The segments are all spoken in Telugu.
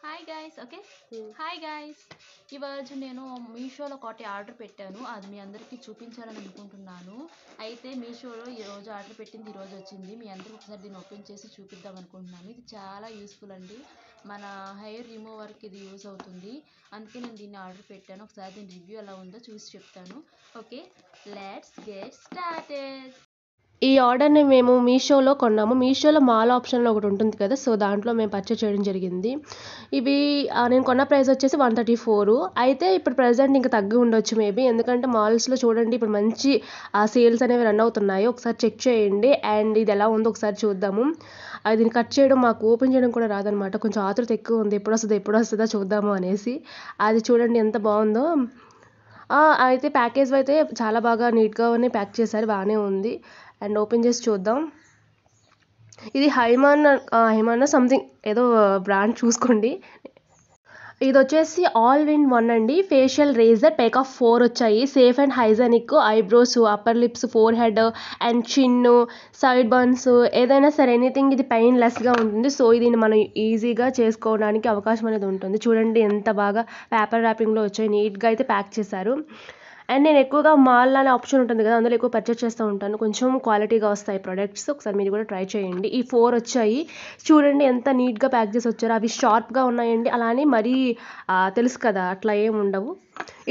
Hi guys okay hi guys ఈరోజు నేను మీషోలో ఒకటి ఆర్డర్ పెట్టాను. అది మీ అందరికీ చూపించాలని అనుకుంటున్నాను. అయితే మీషోలో ఈరోజు ఆర్డర్ పెట్టింది ఈరోజు వచ్చింది. మీ అందరికీ ఒకసారి దీన్ని ఓపెన్ చేసి చూపిద్దాం అనుకుంటున్నాను. ఇది చాలా యూస్ఫుల్ అండి. మన హెయిర్ రిమూవర్కి ఇది యూస్ అవుతుంది. అందుకే నేను దీన్ని ఆర్డర్ పెట్టాను. ఒకసారి దీని రివ్యూ ఎలా ఉందో చూసి చెప్తాను. Okay, let's get started. ఈ ఆర్డర్ని మేము మీషోలో కొన్నాము. మీషోలో మాల్ ఆప్షన్లో ఒకటి ఉంటుంది కదా, సో దాంట్లో మేము పర్చేస్ చేయడం జరిగింది. ఇవి నేను కొన్న ప్రైస్ వచ్చేసి 134. అయితే ఇప్పుడు ప్రజెంట్ ఇంకా తగ్గి ఉండొచ్చు మేబీ, ఎందుకంటే మాల్స్లో చూడండి ఇప్పుడు మంచి సేల్స్ అనేవి రన్ అవుతున్నాయి. ఒకసారి చెక్ చేయండి. అండ్ ఇది ఎలా ఉందో ఒకసారి చూద్దాము. దీన్ని కట్ చేయడం మాకు ఓపెన్ చేయడం కూడా రాదనమాట. కొంచెం ఆతృత ఎక్కువ ఉంది, ఎప్పుడు వస్తుందో చూద్దాము అనేసి. అది చూడండి ఎంత బాగుందో. అయితే ప్యాకేజ్ అయితే చాలా బాగా నీట్గానే ప్యాక్ చేశారు, బాగానే ఉంది. అండ్ ఓపెన్ చేసి చూద్దాం. ఇది హైమాన్ సంథింగ్ ఏదో బ్రాండ్ చూసుకోండి. ఇది వచ్చేసి ఆల్ ఇన్ వన్ అండి. ఫేషియల్ రేజర్ పేక్ ఆఫ్ 4 వచ్చాయి. Safe and hygienic eyebrows, upper lips, four head and చిన్, సైడ్ బన్స్, ఏదైనా సరే ఎనీథింగ్ ఇది పెయిన్లెస్గా ఉంటుంది. సో దీన్ని మనం ఈజీగా చేసుకోవడానికి అవకాశం అనేది ఉంటుంది. చూడండి ఎంత బాగా పేపర్ ర్యాపింగ్లో వచ్చాయి, నీట్గా అయితే ప్యాక్ చేశారు. అండ్ నేను ఎక్కువగా మాల్ అనే ఆప్షన్ ఉంటుంది కదా, అందులో ఎక్కువ పర్చేస్ చేస్తూ ఉంటాను. కొంచెం క్వాలిటీగా వస్తాయి ప్రొడక్ట్స్. ఒకసారి మీరు కూడా ట్రై చేయండి. ఈ 4 వచ్చాయి. చూడండి ఎంత నీట్గా ప్యాక్ చేసి వచ్చారు. అవి షార్ప్గా ఉన్నాయండి. అలానే మరీ తెలుసు కదా అట్లా ఏం ఉండవు.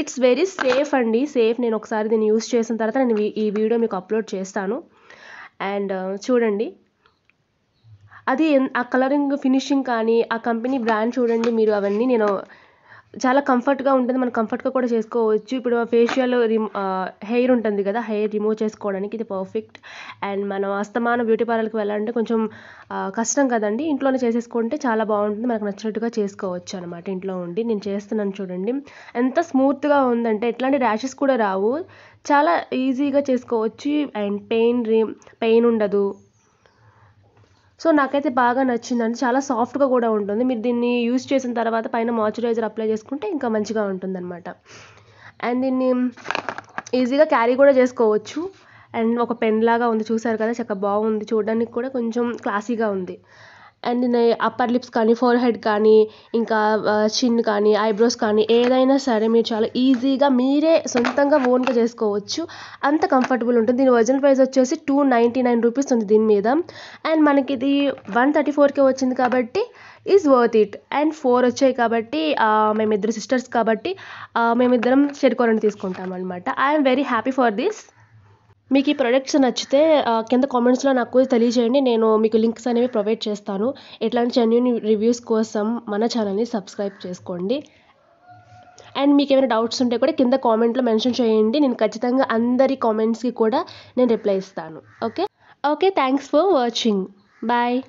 ఇట్స్ వెరీ సేఫ్ అండి, సేఫ్. నేను ఒకసారి దీన్ని యూస్ చేసిన తర్వాత నేను ఈ వీడియో మీకు అప్లోడ్ చేస్తాను. అండ్ చూడండి అది ఆ కలరింగ్ ఫినిషింగ్ కానీ ఆ కంపెనీ బ్రాండ్ చూడండి మీరు. అవన్నీ నేను చాలా కంఫర్ట్గా ఉంటుంది, మనం కంఫర్ట్గా కూడా చేసుకోవచ్చు. ఇప్పుడు ఫేషియల్ హెయిర్ ఉంటుంది కదా, హెయిర్ రిమూవ్ చేసుకోవడానికి ఇది పర్ఫెక్ట్. అండ్ మనం అస్తమానం బ్యూటీ పార్లర్కి వెళ్ళాలంటే కొంచెం కష్టం కదండి. ఇంట్లోనే చేసేసుకుంటే చాలా బాగుంటుంది, మనకు నచ్చినట్టుగా చేసుకోవచ్చు అనమాట ఇంట్లో ఉండి. నేను చేస్తున్నాను చూడండి ఎంత స్మూత్గా ఉందంటే, ఎట్లాంటి ర్యాషెస్ కూడా రావు, చాలా ఈజీగా చేసుకోవచ్చు. అండ్ పెయిన్ ఉండదు. సో నాకైతే బాగా నచ్చిందండి. చాలా సాఫ్ట్గా కూడా ఉంటుంది. మీరు దీన్ని యూస్ చేసిన తర్వాత పైన మాయిశ్చరైజర్ అప్లై చేసుకుంటే ఇంకా మంచిగా ఉంటుందన్నమాట. అండ్ దీన్ని ఈజీగా క్యారీ కూడా చేసుకోవచ్చు. అండ్ ఒక పెన్ లాగా ఉంది, చూసారు కదా, చక్కగా బాగుంది. చూడడానికి కూడా కొంచెం క్లాసీగా ఉంది. అండ్ అప్పర్ లిప్స్ కానీ, ఫోర్ హెడ్ కానీ, ఇంకా చిన్ కానీ, ఐబ్రోస్ కానీ, ఏదైనా సరే మీరు చాలా ఈజీగా మీరే సొంతంగా ఓన్గా చేసుకోవచ్చు. అంత కంఫర్టబుల్ ఉంటుంది. దీని ఒరిజినల్ ప్రైస్ వచ్చేసి 299 రూపీస్ ఉంది దీని మీద. అండ్ మనకి ఇది 134కే వచ్చింది కాబట్టి ఈజ్ వర్త్ ఇట్. అండ్ 4 వచ్చాయి కాబట్టి మేమిద్దరు సిస్టర్స్ కాబట్టి మేమిద్దరం చెరుకోరని తీసుకుంటాం అనమాట. I'm very happy for this. మీకు ఈ ప్రొడక్ట్స్ నచ్చితే కింద కామెంట్స్లో నాకు తెలియజేయండి. నేను మీకు లింక్స్ అనేవి ప్రొవైడ్ చేస్తాను. ఇట్లాంటి జెన్యూన్ రివ్యూస్ కోసం మన ఛానల్ని సబ్స్క్రైబ్ చేసుకోండి. అండ్ మీకు ఏమైనా డౌట్స్ ఉంటే కూడా కింద కామెంట్లో మెన్షన్ చేయండి. నేను ఖచ్చితంగా అందరి కామెంట్స్కి కూడా నేను రిప్లై ఇస్తాను. Okay, thanks for watching. Bye.